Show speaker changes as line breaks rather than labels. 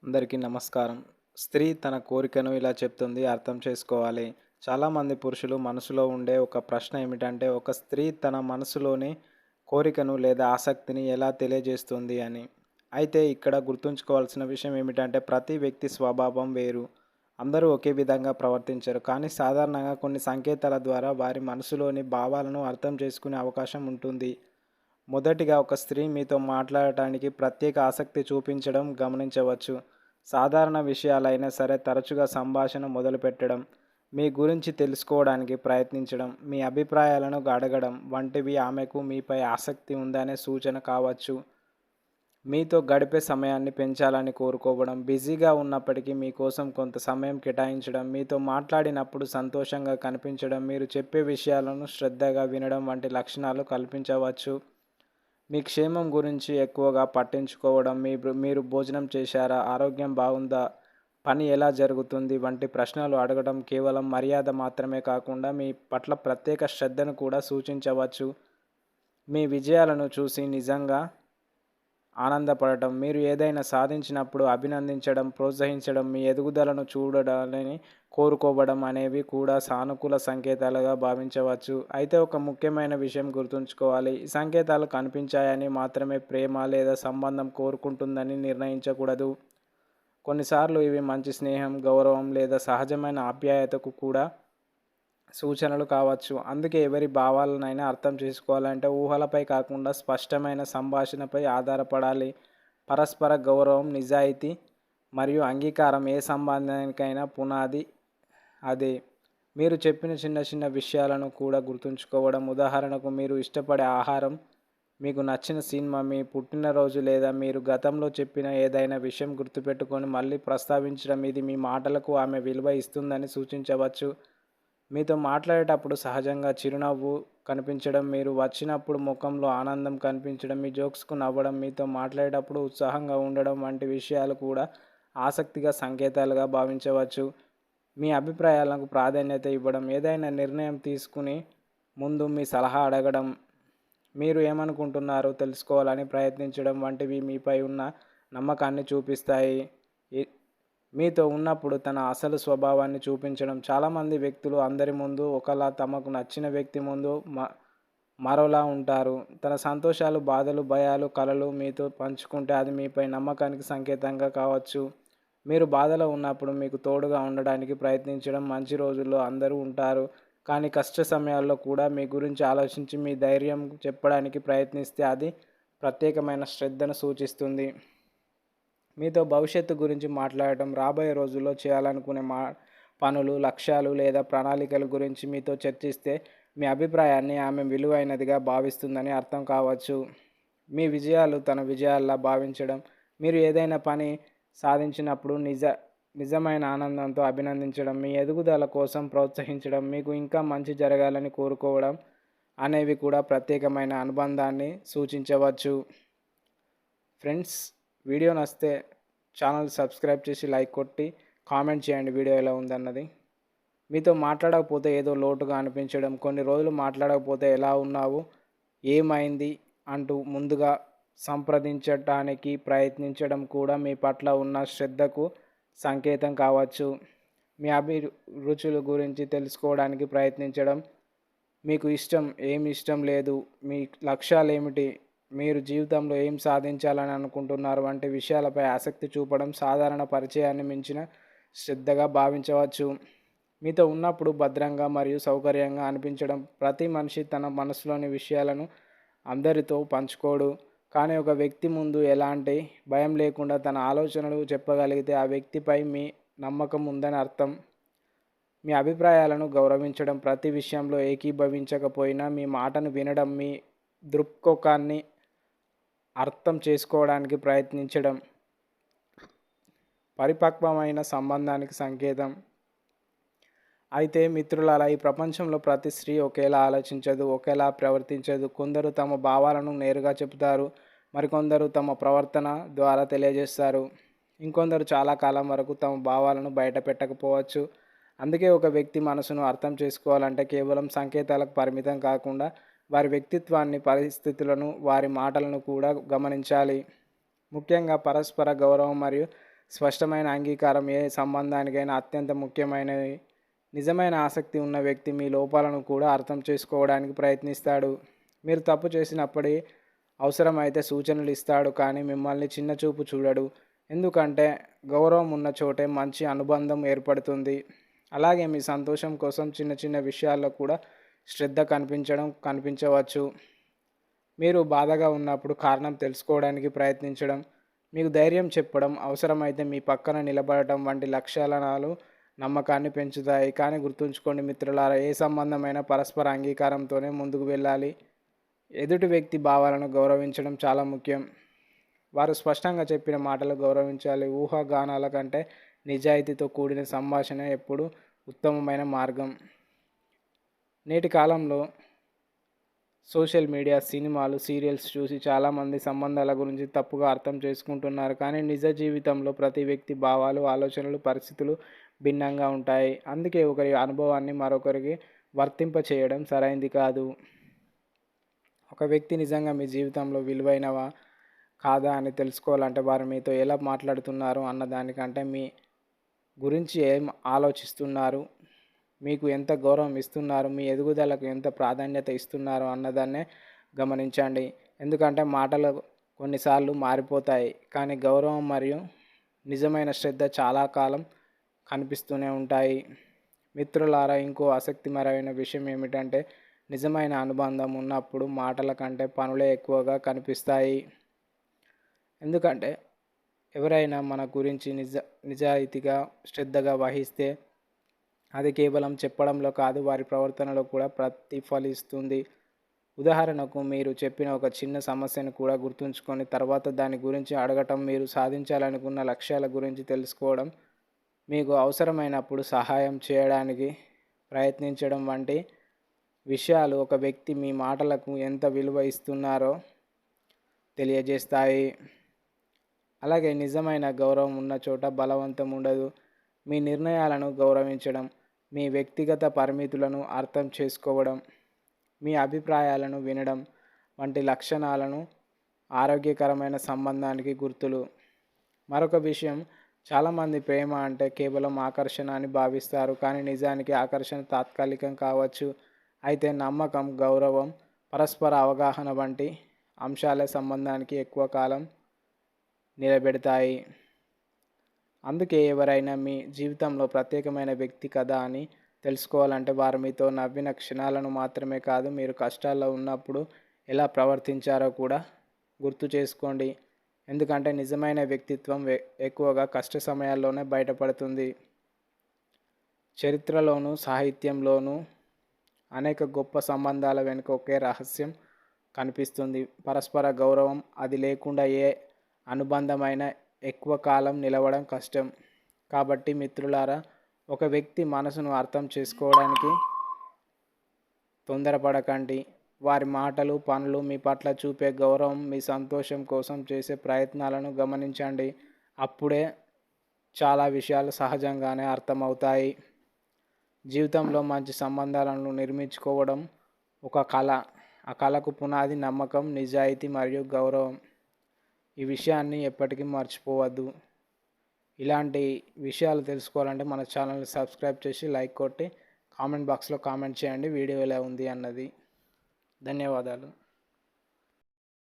అందరికీ నమస్కారం. స్త్రీ తన కోరికను ఇలా చెప్తుంది అర్థం చేసుకోవాలి. చాలామంది పురుషులు మనసులో ఉండే ఒక ప్రశ్న ఏమిటంటే, ఒక స్త్రీ తన మనసులోని కోరికను లేదా ఆసక్తిని ఎలా తెలియజేస్తుంది అని. అయితే ఇక్కడ గుర్తుంచుకోవాల్సిన విషయం ఏమిటంటే, ప్రతి వ్యక్తి స్వభావం వేరు. అందరూ ఒకే విధంగా ప్రవర్తించరు. కానీ సాధారణంగా కొన్ని సంకేతాల ద్వారా వారి మనసులోని భావాలను అర్థం చేసుకునే అవకాశం ఉంటుంది. మొదటిగా ఒక స్త్రీ మీతో మాట్లాడటానికి ప్రత్యేక ఆసక్తి చూపించడం గమనించవచ్చు. సాధారణ విషయాలైనా సరే తరచుగా సంభాషణ మొదలుపెట్టడం, మీ గురించి తెలుసుకోవడానికి ప్రయత్నించడం, మీ అభిప్రాయాలను అడగడం వంటివి ఆమెకు మీపై ఆసక్తి ఉందనే సూచన కావచ్చు. మీతో గడిపే సమయాన్ని పెంచాలని కోరుకోవడం, బిజీగా ఉన్నప్పటికీ మీకోసం కొంత సమయం కేటాయించడం, మీతో మాట్లాడినప్పుడు సంతోషంగా కనిపించడం, మీరు చెప్పే విషయాలను శ్రద్ధగా వినడం వంటి లక్షణాలు కల్పించవచ్చు. మీ క్షేమం గురించి ఎక్కువగా పట్టించుకోవడం, మీరు భోజనం చేశారా? ఆరోగ్యం బాగుందా? పని ఎలా జరుగుతుంది? వంటి ప్రశ్నలు అడగడం కేవలం మర్యాద మాత్రమే కాకుండా మీ పట్ల ప్రత్యేక శ్రద్ధను కూడా సూచించవచ్చు. మీ విజయాలను చూసి నిజంగా ఆనందపడటం, మీరు ఏదైనా సాధించినప్పుడు అభినందించడం, ప్రోత్సహించడం, మీ ఎదుగుదలను చూడాలని కోరుకోవడం అనేవి కూడా సానుకూల సంకేతాలుగా భావించవచ్చు. అయితే ఒక ముఖ్యమైన విషయం గుర్తుంచుకోవాలి. ఈ సంకేతాలు కనిపించాయని మాత్రమే ప్రేమ లేదా సంబంధం కోరుకుంటుందని నిర్ణయించకూడదు. కొన్నిసార్లు ఇవి మంచి స్నేహం, గౌరవం లేదా సహజమైన ఆప్యాయతకు కూడా సూచనలు కావచ్చు. అందుకే ఎవరి భావాలనైనా అర్థం చేసుకోవాలంటే ఊహలపై కాకుండా స్పష్టమైన సంభాషణపై ఆధారపడాలి. పరస్పర గౌరవం, నిజాయితీ మరియు అంగీకారం ఏ సంబంధానికైనా పునాది అదే. మీరు చెప్పిన చిన్న చిన్న విషయాలను కూడా గుర్తుంచుకోవడం, ఉదాహరణకు మీరు ఇష్టపడే ఆహారం, మీకు నచ్చిన సినిమా, మీ పుట్టినరోజు లేదా మీరు గతంలో చెప్పిన ఏదైనా విషయం గుర్తుపెట్టుకొని మళ్ళీ ప్రస్తావించడం, ఇది మీ మాటలకు ఆమె విలువ ఇస్తుందని సూచించవచ్చు. మీతో మాట్లాడేటప్పుడు సహజంగా చిరునవ్వు కనిపించడం, మీరు వచ్చినప్పుడు ముఖంలో ఆనందం కనిపించడం, మీ జోక్స్‌కు నవ్వడం, మీతో మాట్లాడేటప్పుడు ఉత్సాహంగా ఉండడం వంటి విషయాలు కూడా ఆసక్తిగా సంకేతాలుగా భావించవచ్చు. మీ అభిప్రాయాలకు ప్రాధాన్యత ఇవ్వడం, ఏదైనా నిర్ణయం తీసుకునే ముందు మీ సలహా అడగడం, మీరు ఏమనుకుంటున్నారో తెలుసుకోవాలని ప్రయత్నించడం వంటివి మీపై ఉన్న నమ్మకాన్ని చూపిస్తాయి. ఇ మీతో ఉన్నప్పుడు తన అసలు స్వభావాన్ని చూపించడం, చాలామంది వ్యక్తులు అందరి ముందు ఒకలా, తమకు నచ్చిన వ్యక్తి ముందు మరోలా ఉంటారు. తన సంతోషాలు, బాధలు, భయాలు, కలలు మీతో పంచుకుంటే అది మీపై నమ్మకానికి సంకేతంగా కావచ్చు. మీరు బాధలో ఉన్నప్పుడు మీకు తోడుగా ఉండడానికి ప్రయత్నించడం, మంచి రోజుల్లో అందరూ ఉంటారు. కానీ కష్ట సమయాల్లో కూడా మీ గురించి ఆలోచించి మీ ధైర్యం చెప్పడానికి ప్రయత్నిస్తే అది ప్రత్యేకమైన శ్రద్ధను సూచిస్తుంది. మీతో భవిష్యత్తు గురించి మాట్లాడటం, రాబోయే రోజుల్లో చేయాలనుకునే పనులు, లక్ష్యాలు లేదా ప్రణాళికల గురించి మీతో చర్చిస్తే మీ అభిప్రాయాన్ని ఆమె విలువైనదిగా భావిస్తుందని అర్థం కావచ్చు. మీ విజయాలు తన విజయాల్లా భావించడం, మీరు ఏదైనా పని సాధించినప్పుడు నిజమైన ఆనందంతో అభినందించడం, మీ ఎదుగుదల కోసం ప్రోత్సహించడం, మీకు ఇంకా మంచి జరగాలని కోరుకోవడం అనేవి కూడా ప్రత్యేకమైన అనుబంధాన్ని సూచించవచ్చు. ఫ్రెండ్స్, వీడియో నచ్చితే ఛానల్ సబ్స్క్రైబ్ చేసి లైక్ కొట్టి కామెంట్ చేయండి వీడియో ఎలా ఉందన్నది. మీతో మాట్లాడకపోతే ఏదో లోటుగా అనిపించడం, కొన్ని రోజులు మాట్లాడకపోతే ఎలా ఉన్నావు, ఏమైంది అంటూ ముందుగా సంప్రదించటానికి ప్రయత్నించడం కూడా మీ పట్ల ఉన్న శ్రద్ధకు సంకేతం కావచ్చు. మీ అభిరుచుల గురించి తెలుసుకోవడానికి ప్రయత్నించడం, మీకు ఏమి ఇష్టం లేదు, మీ లక్ష్యాలేమిటి, మీరు జీవితంలో ఏం సాధించాలని అనుకుంటున్నారు వంటి విషయాలపై ఆసక్తి చూపడం సాధారణ పరిచయాన్ని మించిన శ్రద్ధగా భావించవచ్చు. మీతో ఉన్నప్పుడు భద్రంగా మరియు సౌకర్యంగా అనిపించడం, ప్రతి మనిషి తన మనసులోని విషయాలను అందరితో పంచుకోడు. కానీ ఒక వ్యక్తి ముందు ఎలాంటి భయం లేకుండా తన ఆలోచనలు చెప్పగలిగితే ఆ వ్యక్తిపై మీ నమ్మకం ఉందని అర్థం. మీ అభిప్రాయాలను గౌరవించడం, ప్రతి విషయంలో ఏకీభవించకపోయినా మీ మాటను వినడం, మీ దృక్కోణాన్ని అర్థం చేసుకోవడానికి ప్రయత్నించడం పరిపక్వమైన సంబంధానికి సంకేతం. అయితే మిత్రులారా, ఈ ప్రపంచంలో ప్రతి స్త్రీ ఒకేలా ఆలోచించదు, ఒకేలా ప్రవర్తించదు. కొందరు తమ భావాలను నేరుగా చెబుతారు, మరికొందరు తమ ప్రవర్తన ద్వారా తెలియజేస్తారు. ఇంకొందరు చాలా కాలం వరకు తమ భావాలను బయట పెట్టకపోవచ్చు. అందుకే ఒక వ్యక్తి మనసును అర్థం చేసుకోవాలంటే కేవలం సంకేతాలకు పరిమితం కాకుండా వారి వ్యక్తిత్వాన్ని, పరిస్థితులను, వారి మాటలను కూడా గమనించాలి. ముఖ్యంగా పరస్పర గౌరవం మరియు స్పష్టమైన అంగీకారం ఏ సంబంధానికైనా అత్యంత ముఖ్యమైనది. నిజమైన ఆసక్తి ఉన్న వ్యక్తి మీ లోపాలను కూడా అర్థం చేసుకోవడానికి ప్రయత్నిస్తాడు. మీరు తప్పు చేసినప్పుడే అవసరమైతే సూచనలు ఇస్తాడు, కానీ మిమ్మల్ని చిన్నచూపు చూడడు. ఎందుకంటే గౌరవం ఉన్న చోటే మంచి అనుబంధం ఏర్పడుతుంది. అలాగే మీ సంతోషం కోసం చిన్న చిన్న విషయాల్లో కూడా శ్రద్ధ కనిపించవచ్చు. మీరు బాధగా ఉన్నప్పుడు కారణం తెలుసుకోవడానికి ప్రయత్నించడం, మీకు ధైర్యం చెప్పడం, అవసరమైతే మీ పక్కన నిలబడటం వంటి లక్షణాలు నమ్మకాన్ని పెంచుతాయి. కానీ గుర్తుంచుకోండి మిత్రులారా, ఏ సంబంధమైనా పరస్పర అంగీకారంతోనే ముందుకు వెళ్ళాలి. ఎదుటి వ్యక్తి భావాలను గౌరవించడం చాలా ముఖ్యం. వారు స్పష్టంగా చెప్పిన మాటలు గౌరవించాలి. ఊహాగానాల కంటే నిజాయితీతో కూడిన సంభాషణ ఎప్పుడు ఉత్తమమైన మార్గం. నేటి కాలంలో సోషల్ మీడియా, సినిమాలు, సీరియల్స్ చూసి చాలామంది సంబంధాల గురించి తప్పుగా అర్థం చేసుకుంటున్నారు. కానీ నిజ జీవితంలో ప్రతి వ్యక్తి భావాలు, ఆలోచనలు, పరిస్థితులు భిన్నంగా ఉంటాయి. అందుకే ఒకరి అనుభవాన్ని మరొకరికి వర్తింపచేయడం సరైంది కాదు. ఒక వ్యక్తి నిజంగా మీ జీవితంలో విలువైనవా కాదా అని తెలుసుకోవాలంటే వారు మీతో ఎలా మాట్లాడుతున్నారు అన్న దానికంటే మీ గురించి ఏం ఆలోచిస్తున్నారు, మీకు ఎంత గౌరవం ఇస్తున్నారు, మీ ఎదుగుదలకు ఎంత ప్రాధాన్యత ఇస్తున్నారు అన్నదాన్నే గమనించండి. ఎందుకంటే మాటలు కొన్నిసార్లు మారిపోతాయి, కానీ గౌరవం మరియు నిజమైన శ్రద్ధ చాలా కాలం కనిపిస్తూనే ఉంటాయి. మిత్రులారా, ఇంకో ఆసక్తికరమైన విషయం ఏమిటంటే నిజమైన అనుబంధం ఉన్నప్పుడు మాటల కంటే పనులే ఎక్కువగా కనిపిస్తాయి. ఎందుకంటే ఎవరైనా మన గురించి నిజాయితీగా శ్రద్ధగా వహిస్తే అది కేవలం చెప్పడంలో కాదు, వారి ప్రవర్తనలో కూడా ప్రతిఫలిస్తుంది. ఉదాహరణకు, మీరు చెప్పిన ఒక చిన్న సమస్యను కూడా గుర్తుంచుకొని తర్వాత దాని గురించి అడగటం, మీరు సాధించాలనుకున్న లక్ష్యాల గురించి తెలుసుకోవడం, మీకు అవసరమైనప్పుడు సహాయం చేయడానికి ప్రయత్నించడం వంటి విషయాలు ఒక వ్యక్తి మీ మాటలకు ఎంత విలువ ఇస్తున్నారో తెలియజేస్తాయి. అలాగే నిజమైన గౌరవం ఉన్న చోట బలవంతం ఉండదు. మీ నిర్ణయాలను గౌరవించడం, మీ వ్యక్తిగత పరిమితులను అర్థం చేసుకోవడం, మీ అభిప్రాయాలను వినడం వంటి లక్షణాలను ఆరోగ్యకరమైన సంబంధానికి గుర్తులు. మరొక విషయం, చాలామంది ప్రేమ అంటే కేవలం ఆకర్షణ అని భావిస్తారు, కానీ నిజానికి ఆకర్షణ తాత్కాలికం కావచ్చు. అయితే నమ్మకం, గౌరవం, పరస్పర అవగాహన వంటి అంశాలే సంబంధానికి ఎక్కువ కాలం నిలబెడతాయి. అందుకే ఎవరైనా మీ జీవితంలో ప్రత్యేకమైన వ్యక్తి కదా అని తెలుసుకోవాలంటే వారు మీతో నవ్విన క్షణాలను మాత్రమే కాదు, మీరు కష్టాల్లో ఉన్నప్పుడు ఎలా ప్రవర్తించారో కూడా గుర్తు చేసుకోండి. ఎందుకంటే నిజమైన వ్యక్తిత్వం ఎక్కువగా కష్ట సమయాల్లోనే బయటపడుతుంది. చరిత్రలోనూ సాహిత్యంలోనూ అనేక గొప్ప సంబంధాల వెనుక ఒకే రహస్యం కనిపిస్తుంది: పరస్పర గౌరవం. అది లేకుండా ఏ అనుబంధమైన ఎక్కువ కాలం నిలవడం కష్టం. కాబట్టి మిత్రులారా, ఒక వ్యక్తి మనసును అర్థం చేసుకోవడానికి తొందరపడకండి. వారి మాటలు, పనులు, మీ పట్ల చూపే గౌరవం, మీ సంతోషం కోసం చేసే ప్రయత్నాలను గమనించండి. అప్పుడే చాలా విషయాలు సహజంగానే అర్థమవుతాయి. జీవితంలో మంచి సంబంధాలను నిర్మించుకోవడం ఒక కళ. ఆ కళకు పునాది నమ్మకం, నిజాయితీ మరియు గౌరవం. ఈ విషయాన్ని ఎప్పటికీ మర్చిపోవద్దు. ఇలాంటి విషయాలు తెలుసుకోవాలంటే మన ఛానల్ని సబ్స్క్రైబ్ చేసి లైక్ కొట్టి కామెంట్ బాక్స్లో కామెంట్ చేయండి వీడియో ఎలా ఉంది అన్నది. ధన్యవాదాలు.